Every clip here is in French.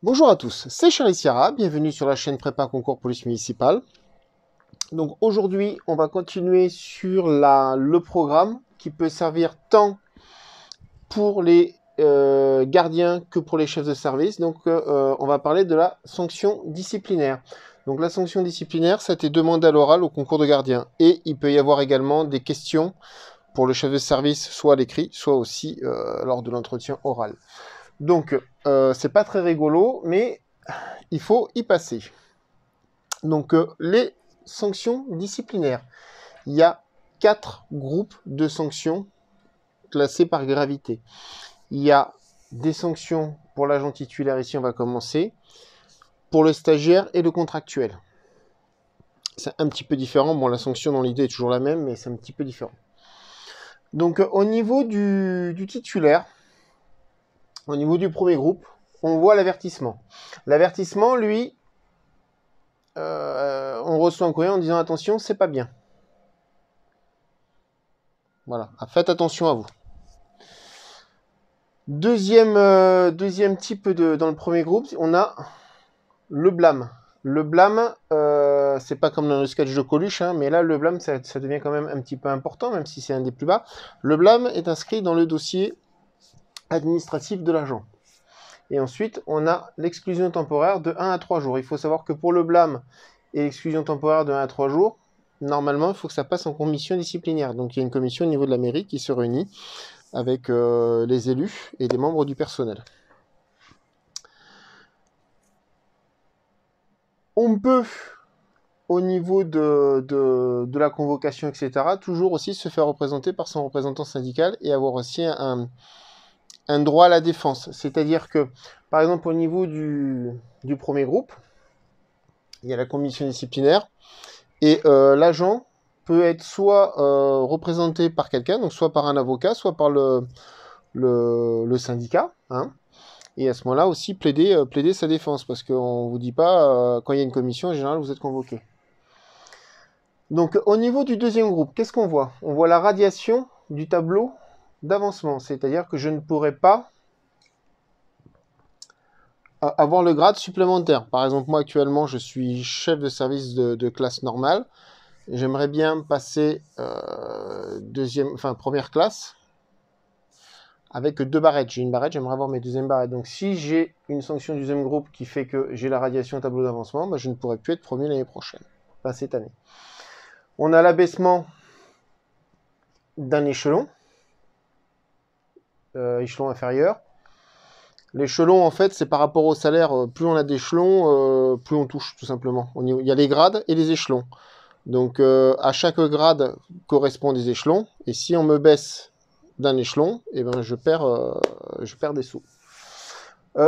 Bonjour à tous, c'est Charlie Sierra, bienvenue sur la chaîne Prépa Concours Police Municipale. Donc aujourd'hui, on va continuer sur le programme qui peut servir tant pour les gardiens que pour les chefs de service. Donc on va parler de la sanction disciplinaire. Donc la sanction disciplinaire, ça a été demandé à l'oral au concours de gardien. Et il peut y avoir également des questions pour le chef de service, soit à l'écrit, soit aussi lors de l'entretien oral. Donc c'est pas très rigolo, mais il faut y passer. Donc, les sanctions disciplinaires. Il y a 4 groupes de sanctions classées par gravité. Il y a des sanctions pour l'agent titulaire, ici on va commencer, pour le stagiaire et le contractuel. C'est un petit peu différent. Bon, la sanction dans l'idée est toujours la même, mais c'est un petit peu différent. Donc, au niveau du titulaire, au niveau du premier groupe, on voit l'avertissement. L'avertissement, lui, on reçoit un courrier en disant attention, c'est pas bien. Voilà, faites attention à vous. Deuxième type dans le premier groupe, on a le blâme. Le blâme, c'est pas comme dans le sketch de Coluche, hein, mais là, le blâme, ça devient quand même un petit peu important, même si c'est un des plus bas. Le blâme est inscrit dans le dossier administratif de l'agent. Et ensuite, on a l'exclusion temporaire de 1 à 3 jours. Il faut savoir que pour le blâme et l'exclusion temporaire de 1 à 3 jours, normalement, il faut que ça passe en commission disciplinaire. Donc, il y a une commission au niveau de la mairie qui se réunit avec les élus et les membres du personnel. On peut, au niveau de la convocation, etc., toujours aussi se faire représenter par son représentant syndical et avoir aussi un droit à la défense. C'est-à-dire que, par exemple, au niveau du premier groupe, il y a la commission disciplinaire et l'agent peut être soit représenté par quelqu'un, donc soit par un avocat, soit par le syndicat, hein. Et à ce moment-là aussi plaider sa défense, parce qu'on ne vous dit pas, quand il y a une commission, en général, vous êtes convoqué. Donc au niveau du deuxième groupe, qu'est-ce qu'on voit? On voit la radiation du tableau d'avancement, c'est-à-dire que je ne pourrais pas avoir le grade supplémentaire. Par exemple, moi actuellement, je suis chef de service de classe normale. J'aimerais bien passer première classe, avec 2 barrettes. J'ai une barrette, j'aimerais avoir mes deuxièmes barrettes. Donc si j'ai une sanction du deuxième groupe qui fait que j'ai la radiation au tableau d'avancement, bah, je ne pourrai plus être promu l'année prochaine, pas cette année. On a l'abaissement d'un échelon, échelon inférieur. L'échelon, en fait, c'est par rapport au salaire. Plus on a d'échelons, plus on touche, tout simplement. Il y a les grades et les échelons. Donc à chaque grade correspond des échelons. Et si on me baisse d'un échelon, eh ben, je perds des sous.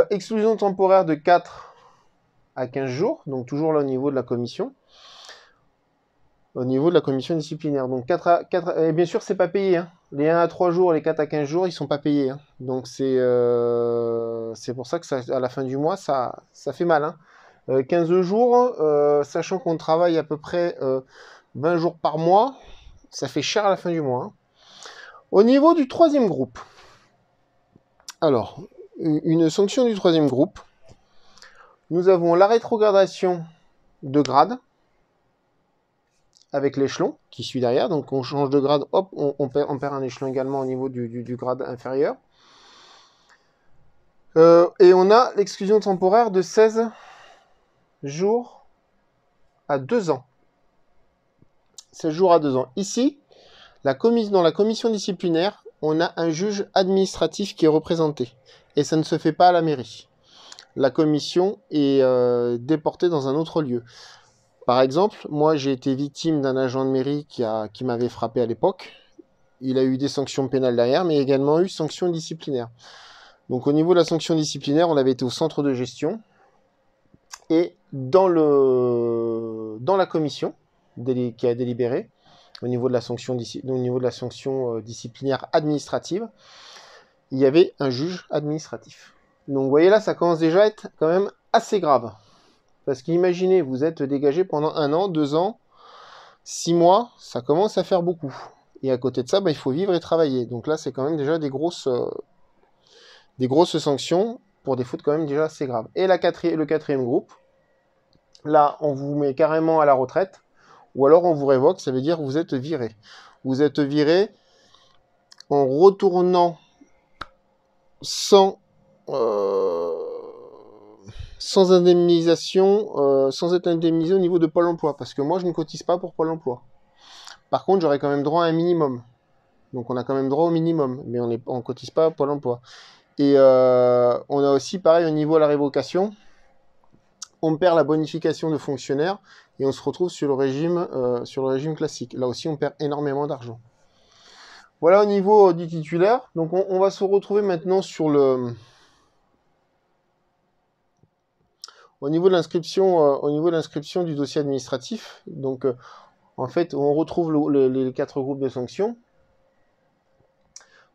Exclusion temporaire de 4 à 15 jours, donc toujours là au niveau de la commission. Au niveau de la commission disciplinaire. Donc 4 et bien sûr, c'est pas payé. Hein. Les 1 à 3 jours, les 4 à 15 jours, ils sont pas payés. Hein. Donc c'est pour ça que ça, à la fin du mois, ça fait mal. Hein. 15 jours, sachant qu'on travaille à peu près 20 jours par mois, ça fait cher à la fin du mois. Hein. Au niveau du troisième groupe, alors, une sanction du troisième groupe, nous avons la rétrogradation de grade avec l'échelon qui suit derrière. Donc on change de grade, hop, on perd un échelon également au niveau du grade inférieur. Et on a l'exclusion temporaire de 16 jours à 2 ans. 16 jours à 2 ans. Ici, dans la commission disciplinaire, on a un juge administratif qui est représenté. Et ça ne se fait pas à la mairie. La commission est déportée dans un autre lieu. Par exemple, moi j'ai été victime d'un agent de mairie qui m'avait frappé à l'époque. Il a eu des sanctions pénales derrière, mais également eu sanctions disciplinaires. Donc au niveau de la sanction disciplinaire, on avait été au centre de gestion. Et dans la commission qui a délibéré, au niveau de la sanction disciplinaire administrative, il y avait un juge administratif. Donc vous voyez là, ça commence déjà à être quand même assez grave. Parce qu'imaginez, vous êtes dégagé pendant 1 an, 2 ans, 6 mois, ça commence à faire beaucoup. Et à côté de ça, il faut vivre et travailler. Donc là, c'est quand même déjà des grosses sanctions. pour des fautes quand même déjà assez graves. Et le quatrième groupe, là, on vous met carrément à la retraite, ou alors on vous révoque, ça veut dire que vous êtes viré. Vous êtes viré en retournant sans indemnisation, sans être indemnisé au niveau de Pôle emploi, parce que moi, je ne cotise pas pour Pôle emploi. Par contre, j'aurais quand même droit à un minimum. Donc, on a quand même droit au minimum, mais on ne cotise pas à Pôle emploi. Et on a aussi, pareil, au niveau de la révocation, on perd la bonification de fonctionnaire et on se retrouve sur le régime classique. Là aussi, on perd énormément d'argent. Voilà au niveau du titulaire. Donc, on va se retrouver maintenant sur le... Au niveau de l'inscription du dossier administratif. Donc, en fait, on retrouve les 4 groupes de sanctions.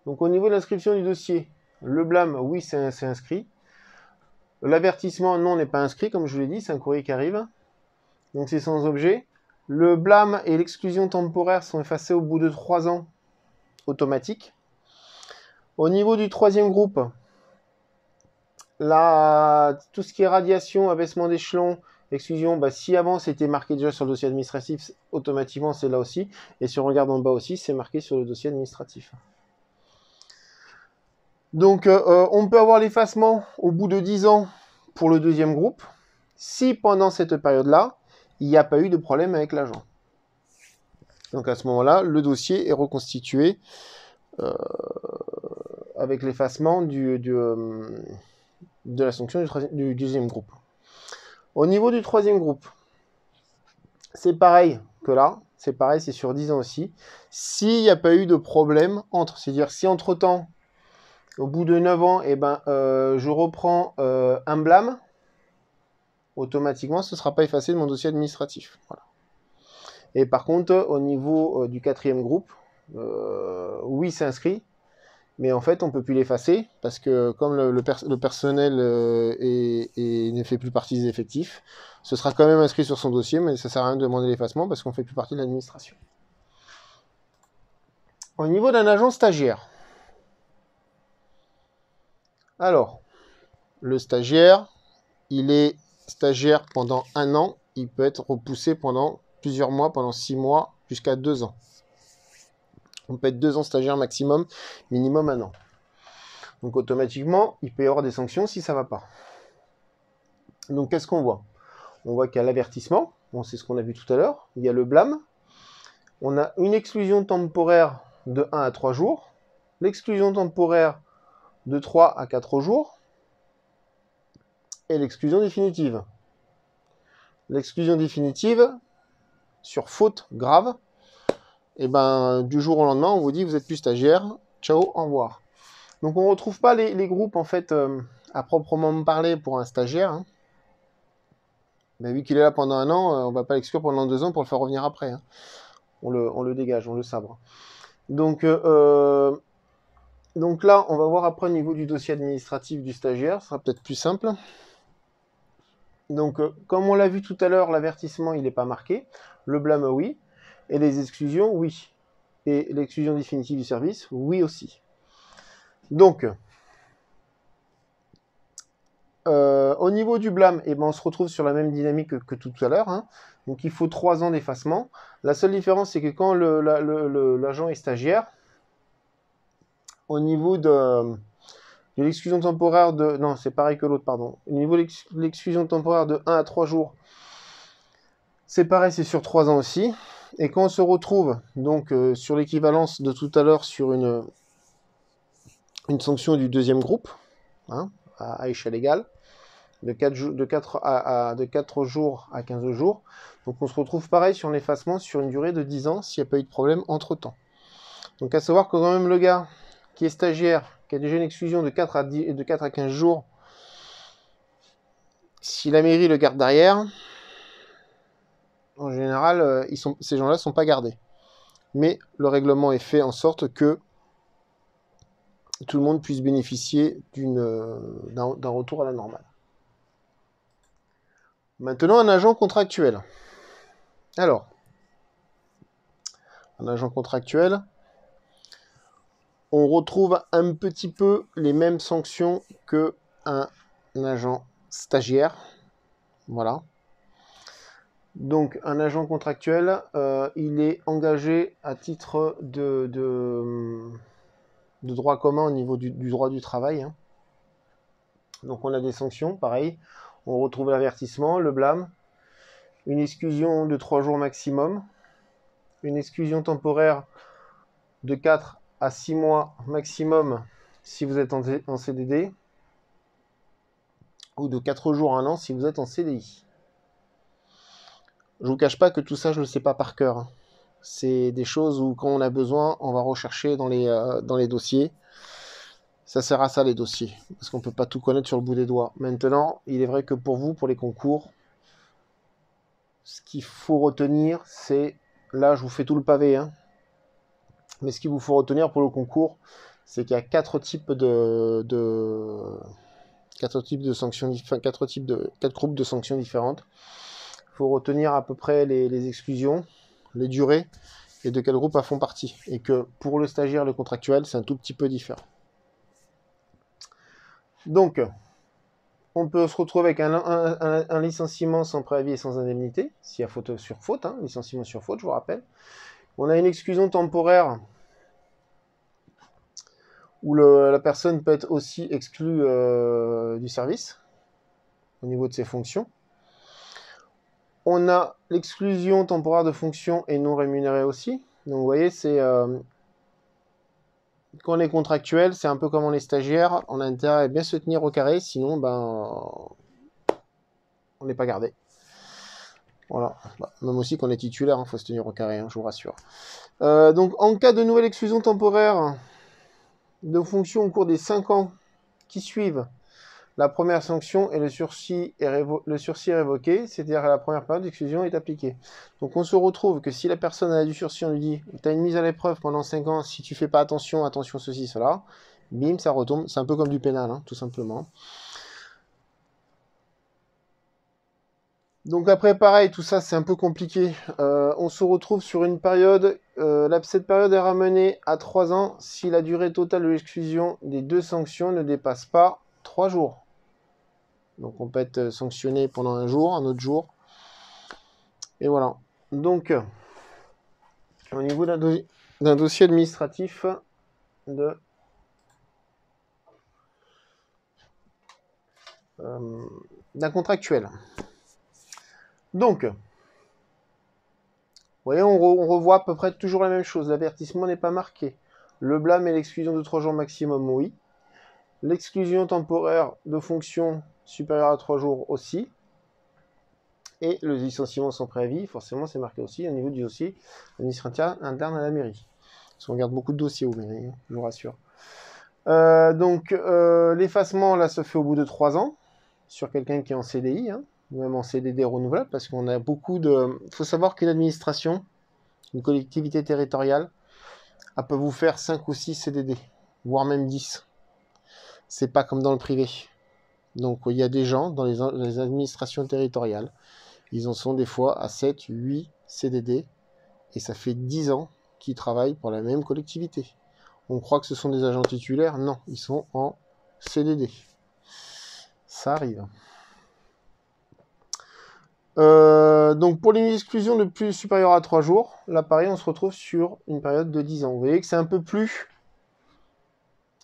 Donc, au niveau de l'inscription du dossier, le blâme, oui, c'est inscrit. L'avertissement, non, n'est pas inscrit, comme je vous l'ai dit, c'est un courrier qui arrive. Donc, c'est sans objet. Le blâme et l'exclusion temporaire sont effacés au bout de 3 ans, automatique. Au niveau du 3e groupe, là, tout ce qui est radiation, abaissement d'échelon, exclusion, si avant c'était marqué déjà sur le dossier administratif, automatiquement c'est là aussi. Et si on regarde en bas aussi, c'est marqué sur le dossier administratif. Donc, on peut avoir l'effacement au bout de 10 ans pour le 2e groupe, si pendant cette période-là, il n'y a pas eu de problème avec l'agent. Donc, à ce moment-là, le dossier est reconstitué avec l'effacement de la sanction du 2e groupe. Au niveau du 3e groupe, c'est pareil que là, c'est sur 10 ans aussi. S'il n'y a pas eu de problème c'est-à-dire si entre-temps, au bout de 9 ans, je reprends un blâme, automatiquement, ce ne sera pas effacé de mon dossier administratif. Voilà. Et par contre, au niveau du 4e groupe, oui, c'est inscrit, mais en fait, on ne peut plus l'effacer, parce que comme le personnel ne fait plus partie des effectifs, ce sera quand même inscrit sur son dossier, mais ça ne sert à rien de demander l'effacement, parce qu'on ne fait plus partie de l'administration. Au niveau d'un agent stagiaire, alors, le stagiaire, il est stagiaire pendant 1 an, il peut être repoussé pendant plusieurs mois, pendant 6 mois, jusqu'à 2 ans. On peut être 2 ans stagiaire maximum, minimum 1 an. Donc automatiquement, il peut y avoir des sanctions si ça ne va pas. Donc qu'est-ce qu'on voit? On voit qu'il y a l'avertissement, c'est ce qu'on a vu tout à l'heure, il y a le blâme, on a une exclusion temporaire de 1 à 3 jours, l'exclusion temporaire de 3 à 4 jours, et l'exclusion définitive. L'exclusion définitive, sur faute grave, du jour au lendemain, on vous dit vous n'êtes plus stagiaire, ciao, au revoir. Donc on ne retrouve pas les groupes en fait à proprement parler pour un stagiaire. Hein. Mais vu qu'il est là pendant 1 an, on ne va pas l'exclure pendant 2 ans pour le faire revenir après. Hein. On le dégage, on le sabre. Donc là, on va voir après au niveau du dossier administratif du stagiaire, ce sera peut-être plus simple. Donc, comme on l'a vu tout à l'heure, l'avertissement, il n'est pas marqué. Le blâme, oui. Et les exclusions, oui. Et l'exclusion définitive du service, oui aussi. Donc, au niveau du blâme, on se retrouve sur la même dynamique que tout à l'heure. Hein. Donc, il faut 3 ans d'effacement. La seule différence, c'est que quand l'agent est stagiaire, au niveau de l'exclusion temporaire de... Non, c'est pareil que l'autre, pardon. Au niveau de l'exclusion temporaire de 1 à 3 jours, c'est pareil, c'est sur 3 ans aussi. Et quand on se retrouve donc sur l'équivalence de tout à l'heure sur une sanction du 2e groupe, hein, à échelle égale, de 4 jours à 15 jours, donc on se retrouve pareil sur l'effacement sur une durée de 10 ans s'il n'y a pas eu de problème entre-temps. Donc à savoir que quand même le gars qui est stagiaire, qui a déjà une exclusion de 4 à 15 jours, si la mairie le garde derrière, en général, ces gens-là ne sont pas gardés. Mais le règlement est fait en sorte que tout le monde puisse bénéficier d'un retour à la normale. Maintenant, un agent contractuel. Alors, un agent contractuel, on retrouve un petit peu les mêmes sanctions que un agent stagiaire. Voilà. Donc, un agent contractuel, il est engagé à titre de droit commun au niveau du droit du travail. Hein. Donc, on a des sanctions, pareil. On retrouve l'avertissement, le blâme, une exclusion de 3 jours maximum, une exclusion temporaire de 4 à 6 mois maximum si vous êtes en CDD, ou de 4 jours à 1 an si vous êtes en CDI. Je vous cache pas que tout ça, je ne le sais pas par cœur. C'est des choses où, quand on a besoin, on va rechercher dans les dossiers. Ça sert à ça, les dossiers, parce qu'on ne peut pas tout connaître sur le bout des doigts. Maintenant, il est vrai que pour vous, pour les concours, ce qu'il faut retenir, c'est... Là, je vous fais tout le pavé, hein. Mais ce qu'il vous faut retenir pour le concours, c'est qu'il y a 4 types de sanctions, 4 groupes de sanctions différentes. Il faut retenir à peu près les exclusions, les durées, et de quel groupe elles font partie. Et que pour le stagiaire, le contractuel, c'est un tout petit peu différent. Donc, on peut se retrouver avec un licenciement sans préavis et sans indemnité, s'il y a faute sur faute, hein, licenciement sur faute, je vous rappelle. On a une exclusion temporaire où la personne peut être aussi exclue du service au niveau de ses fonctions. On a l'exclusion temporaire de fonction et non rémunérée aussi. Donc vous voyez, c'est quand on est contractuel, c'est un peu comme on est stagiaire, on a intérêt à bien se tenir au carré, sinon on n'est pas gardé. Voilà. Même aussi qu'on est titulaire, faut se tenir au carré, je vous rassure. Donc en cas de nouvelle exclusion temporaire de fonction au cours des 5 ans qui suivent la première sanction et le sursis est révoqué, c'est-à-dire que la première période d'exclusion est appliquée. Donc on se retrouve que si la personne a du sursis, on lui dit « tu as une mise à l'épreuve pendant 5 ans, si tu fais pas attention, ceci, cela », bim, ça retombe. C'est un peu comme du pénal, hein, tout simplement. Donc après, pareil, tout ça, c'est un peu compliqué. On se retrouve sur une période, cette période est ramenée à 3 ans si la durée totale de l'exclusion des 2 sanctions ne dépasse pas 3 jours. Donc on peut être sanctionné pendant un jour, un autre jour. Et voilà. Donc, au niveau d'un dossier administratif d'un contractuel. Donc, vous voyez, on revoit à peu près toujours la même chose. L'avertissement n'est pas marqué. Le blâme et l'exclusion de 3 jours maximum, oui. L'exclusion temporaire de fonction supérieure à 3 jours aussi. Et le licenciement sans préavis, forcément, c'est marqué aussi au niveau du dossier administratif interne à la mairie. Parce qu'on garde beaucoup de dossiers aux mairies, je vous rassure. Donc, l'effacement, là, se fait au bout de 3 ans, sur quelqu'un qui est en CDI, hein, même en CDD renouvelable, parce qu'on a beaucoup de... Il faut savoir qu'une administration, une collectivité territoriale, elle peut vous faire 5 ou 6 CDD, voire même 10. C'est pas comme dans le privé. Donc, il y a des gens dans les administrations territoriales, ils en sont des fois à 7, 8 CDD, et ça fait 10 ans qu'ils travaillent pour la même collectivité. On croit que ce sont des agents titulaires, non, ils sont en CDD. Ça arrive. Donc pour les exclusions de plus supérieures à 3 jours, là pareil, on se retrouve sur une période de 10 ans. Vous voyez que c'est un peu plus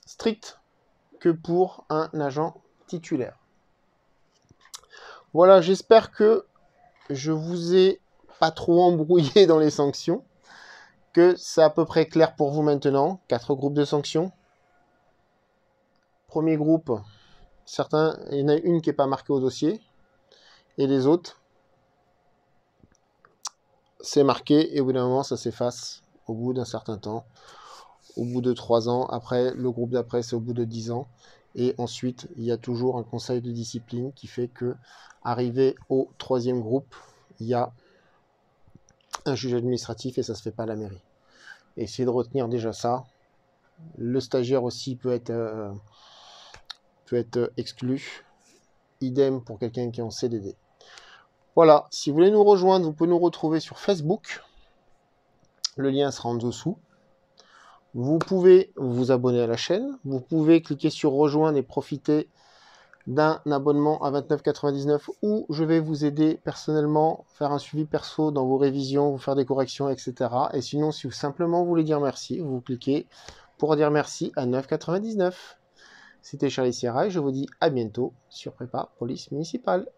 strict que pour un agent titulaire. Voilà, j'espère que je vous ai pas trop embrouillé dans les sanctions, que c'est à peu près clair pour vous maintenant. 4 groupes de sanctions. Premier groupe, certains, il y en a une qui n'est pas marquée au dossier, et les autres, c'est marqué, et au bout d'un moment, ça s'efface au bout d'un certain temps. Au bout de 3 ans, après, le groupe d'après, c'est au bout de 10 ans. Et ensuite, il y a toujours un conseil de discipline qui fait que, arrivé au 3e groupe, il y a un juge administratif et ça ne se fait pas à la mairie. Essayez de retenir déjà ça. Le stagiaire aussi peut être exclu. Idem pour quelqu'un qui est en CDD. Voilà, si vous voulez nous rejoindre, vous pouvez nous retrouver sur Facebook. Le lien sera en dessous. Vous pouvez vous abonner à la chaîne. Vous pouvez cliquer sur rejoindre et profiter d'un abonnement à 29,99 où je vais vous aider personnellement, faire un suivi perso dans vos révisions, vous faire des corrections, etc. Et sinon, si vous simplement voulez dire merci, vous cliquez pour dire merci à 9,99. C'était Charlie Sierra et je vous dis à bientôt sur Prépa Police Municipale.